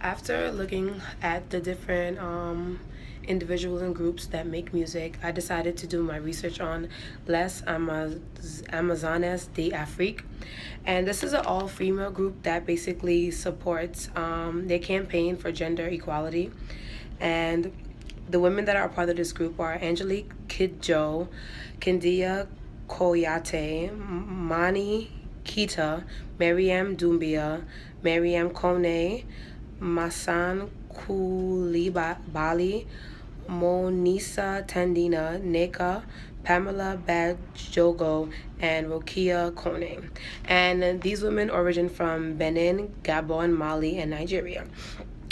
After looking at the different individuals and groups that make music, I decided to do my research on Amazonas de Afrique. And this is an all female group that basically supports their campaign for gender equality. And the women that are a part of this group are Angelique Kidjo, Kindia Koyate, Mani Kita, Mariam Doumbia, Mariam Kone, Masan Kulibali, Monisa Tandina, Neka, Pamela Badjogo, and Rokia Kone. And these women origin from Benin, Gabon, Mali, and Nigeria.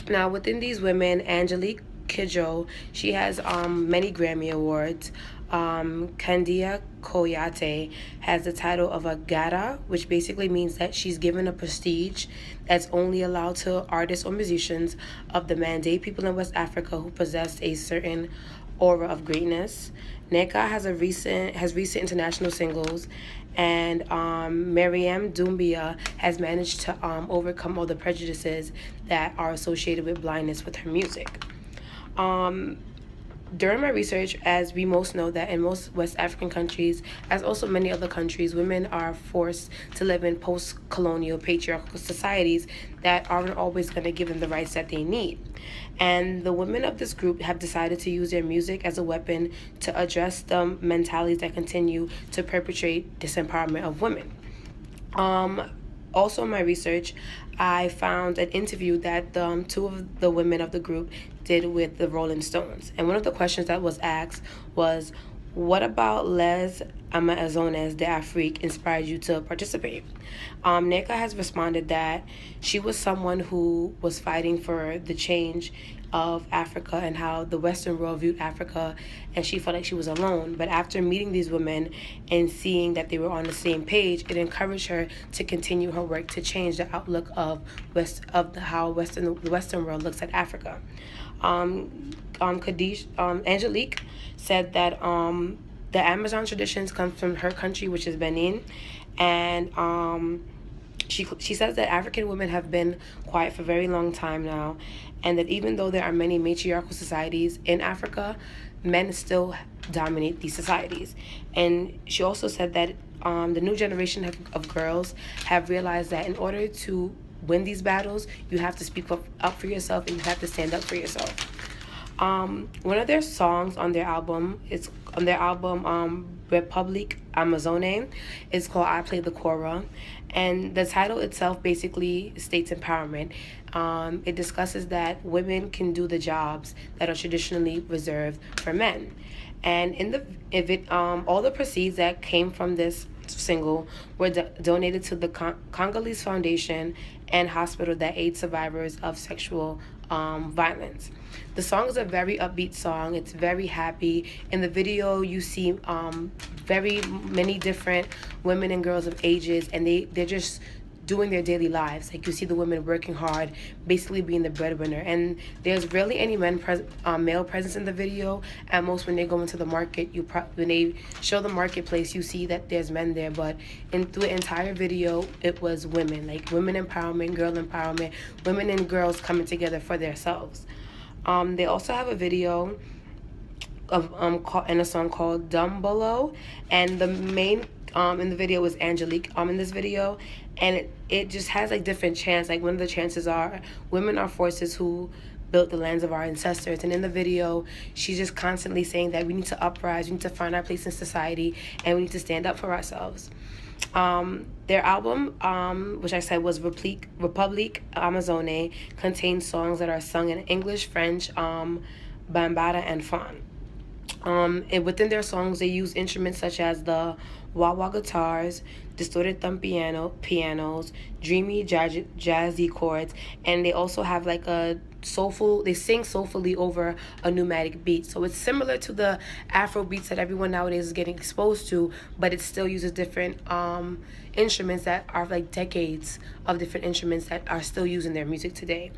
Now, within these women, Angelique Kidjo, she has many Grammy Awards. Candia Koyate has the title of a Gada, which basically means that she's given a prestige that's only allowed to artists or musicians of the Mandé people in West Africa who possess a certain aura of greatness. Neka has recent international singles, and Mariam Doumbia has managed to overcome all the prejudices that are associated with blindness with her music. Um, During my research, as we most know that in most West African countries, as also many other countries, women are forced to live in post-colonial patriarchal societies that aren't always going to give them the rights that they need. And the women of this group have decided to use their music as a weapon to address the mentalities that continue to perpetrate disempowerment of women. Um, Also, in my research, I found an interview that two of the women of the group did with the Rolling Stones. And one of the questions that was asked was, what about Les Amazones de Afrique inspired you to participate? Neka has responded that she was someone who was fighting for the change of Africa and how the Western world viewed Africa, and she felt like she was alone. But after meeting these women and seeing that they were on the same page, it encouraged her to continue her work to change the outlook of the Western world looks at Africa. Angelique said that the Amazon traditions come from her country, which is Benin, and she says that African women have been quiet for a very long time now, and that even though there are many matriarchal societies in Africa, men still dominate these societies. And she also said that the new generation of girls have realized that in order to win these battles, you have to speak up for yourself and you have to stand up for yourself. One of their songs on their album, Republic Amazone, is called I Play the Kora, and the title itself basically states empowerment. It discusses that women can do the jobs that are traditionally reserved for men, and all the proceeds that came from this single were donated to the Congolese Foundation and hospital that aids survivors of sexual violence. The song is a very upbeat song. It's very happy. In the video, you see very many different women and girls of ages, and they're just doing their daily lives. Like, you see the women working hard, basically being the breadwinner. And there's rarely any male presence in the video. At most, when they go into the market, when they show the marketplace, you see that there's men there. But through the entire video, it was women, like women empowerment, girl empowerment, women and girls coming together for themselves. They also have a video and a song called Dumbolo, and the main in the video was Angelique in this video, and it just has like different chants. Like, one of the chances are, women are forces who built the lands of our ancestors. And in the video, she's just constantly saying that we need to uprise, we need to find our place in society, and we need to stand up for ourselves. Their album, which I said was Republique Amazone, contains songs that are sung in English, French, Bambara, and Fon. And within their songs, they use instruments such as the wah-wah guitars, distorted thumb pianos, dreamy jazzy chords, and they also have like they sing soulfully over a pneumatic beat. So it's similar to the Afro beats that everyone nowadays is getting exposed to, but it still uses different instruments that are like decades of different instruments that are still used in their music today.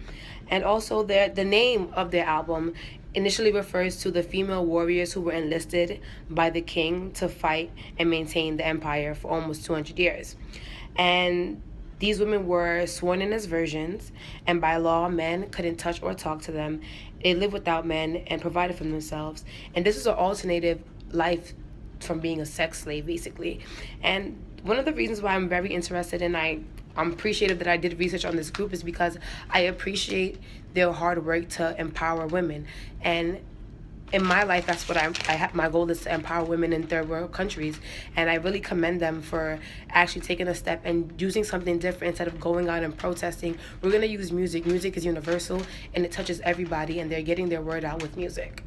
And also the name of their album initially refers to the female warriors who were enlisted by the king to fight and maintain the empire for almost 200 years. And These women were sworn in as virgins, and by law, men couldn't touch or talk to them. They lived without men and provided for themselves. And this is an alternative life from being a sex slave, basically. And one of the reasons why I'm very interested and I'm appreciative that I did research on this group is because I appreciate their hard work to empower women. And in my life, that's what I have. My goal is to empower women in third world countries, and I really commend them for actually taking a step and using something different instead of going out and protesting. We're gonna use music. Music is universal, and it touches everybody, and they're getting their word out with music.